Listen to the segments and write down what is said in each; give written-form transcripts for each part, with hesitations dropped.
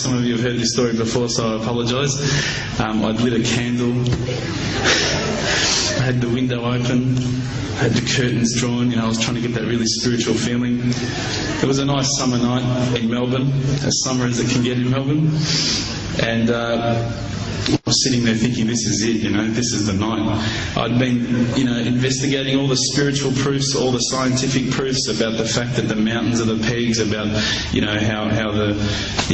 Some of you have heard this story before, so I apologise. I'd lit a candle. I had the window open. I had the curtains drawn. I was trying to get that really spiritual feeling. It was a nice summer night in Melbourne, as summer as it can get in Melbourne. And I was sitting there thinking, this is it, this is the night. I'd been, investigating all the spiritual proofs, all the scientific proofs about the fact that the mountains are the pegs, about, how the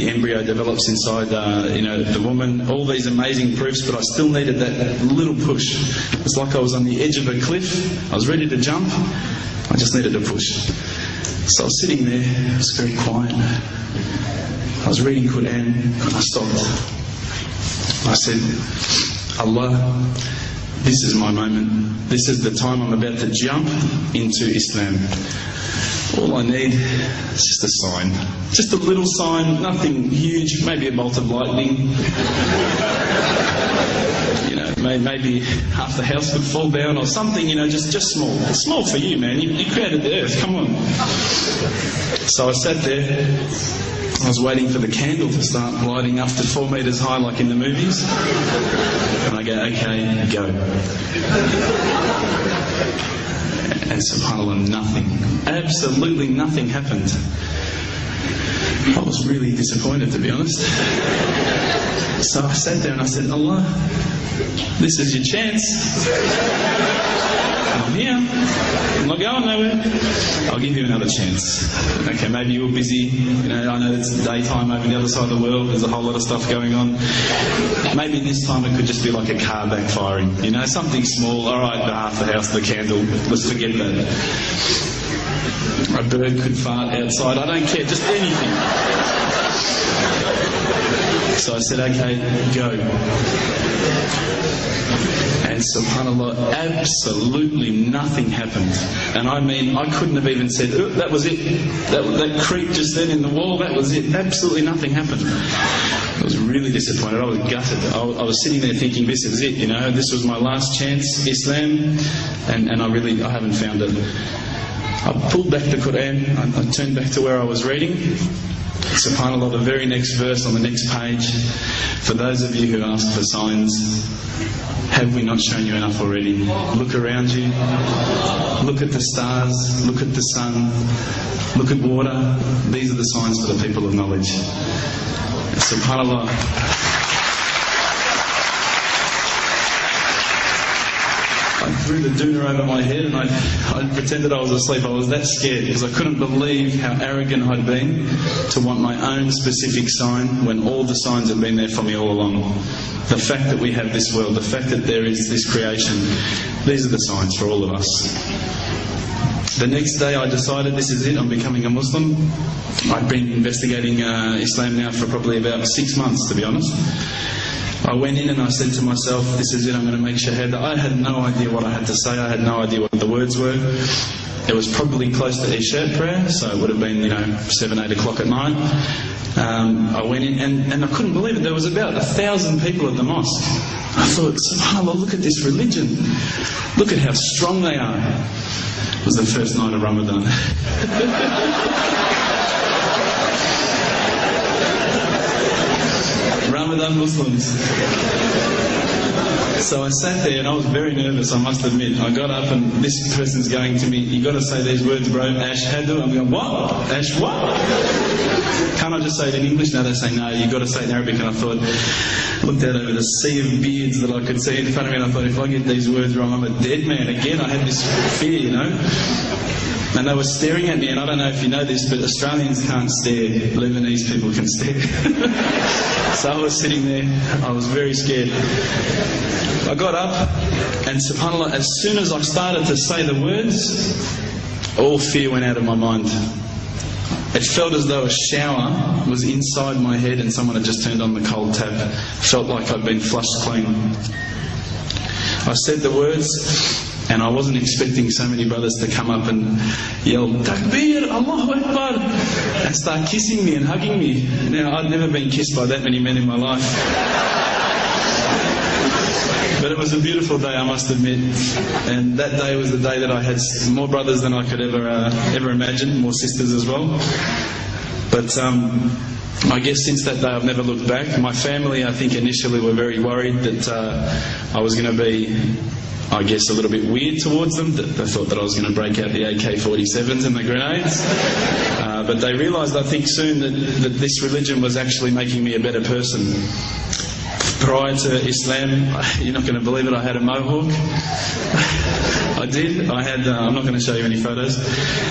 embryo develops inside, the woman, all these amazing proofs, but I still needed that little push. It's like I was on the edge of a cliff. I was ready to jump. I just needed a push. So I was sitting there. It was very quiet. I was reading Quran, and I stopped. I said, Allah, this is my moment. This is the time I'm about to jump into Islam. All I need is just a sign. Just a little sign, nothing huge, maybe a bolt of lightning. Maybe half the house would fall down or something, just small. It's small for you, man. You created the earth, come on. So I sat there. I was waiting for the candle to start lighting up to 4 metres high like in the movies. And I go, okay, go. And subhanAllah, nothing. Absolutely nothing happened. I was really disappointed, to be honest. So I sat there and I said, Allah, this is your chance. I'm here. I'm not going nowhere. I'll give you another chance. Okay, maybe you were busy. I know it's daytime over the other side of the world. There's a whole lot of stuff going on. Maybe this time it could just be like a car backfiring. Something small. All right, half the house, the candle. Let's forget that. A bird could fart outside. I don't care. Just anything. So I said, okay, go. And subhanAllah, absolutely nothing happened. And I mean, I couldn't have even said, oh, that was it. That creak just then in the wall, that was it. Absolutely nothing happened. I was really disappointed. I was gutted. I was sitting there thinking, this is it, this was my last chance, Islam, and I haven't found it. I pulled back the Quran, I turned back to where I was reading. SubhanAllah, the very next verse on the next page, for those of you who ask for signs, have we not shown you enough already? Look around you, look at the stars, look at the sun, look at water. These are the signs for the people of knowledge. SubhanAllah. I threw the doona over my head and I pretended I was asleep. I was that scared because I couldn't believe how arrogant I'd been to want my own specific sign when all the signs had been there for me all along. The fact that we have this world, the fact that there is this creation, these are the signs for all of us. The next day I decided this is it, I'm becoming a Muslim. I'd been investigating Islam now for probably about 6 months, to be honest. I went in and I said to myself, this is it, I'm going to make shahada. I had no idea what I had to say, I had no idea what the words were. It was probably close to Isha prayer, so it would have been, 7, 8 o'clock at night. I went in and I couldn't believe it, there was about 1,000 people at the mosque. I thought, subhanAllah, look at this religion. Look at how strong they are. It was the first night of Ramadan. Ramadan Muslims. So I sat there and I was very nervous, I must admit. I got up and this person's going to me, you got to say these words, bro, ashhadu. I'm going, what? Ash what? Can't I just say it in English? No, they say no, you got to say it in Arabic. And I thought, looked out over the sea of beards that I could see in front of me and I thought, if I get these words wrong, I'm a dead man again. I had this fear, And they were staring at me, and I don't know if you know this, but Australians can't stare. Lebanese people can stare. So I was sitting there, I was very scared. I got up, and subhanAllah, as soon as I started to say the words, all fear went out of my mind. It felt as though a shower was inside my head and someone had just turned on the cold tap. Felt like I'd been flushed clean. I said the words, and I wasn't expecting so many brothers to come up and yell, Takbir, Allahu Akbar, and start kissing me and hugging me. Now, I'd never been kissed by that many men in my life. But it was a beautiful day, I must admit. And that day was the day that I had more brothers than I could ever imagine, more sisters as well. But I guess since that day I've never looked back. My family, I think, initially were very worried that I was going to be, I guess, a little bit weird towards them. That they thought that I was going to break out the AK-47s and the grenades. But they realised, I think, soon that this religion was actually making me a better person. Prior to Islam, you're not going to believe it, I had a mohawk. I did. I had, I'm not going to show you any photos.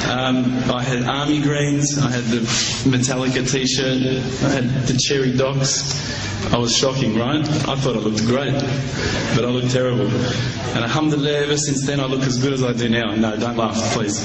I had army greens, I had the Metallica t-shirt, I had the cherry docks. I was shocking, right? I thought I looked great, but I looked terrible. And alhamdulillah, ever since then I look as good as I do now. No, don't laugh, please.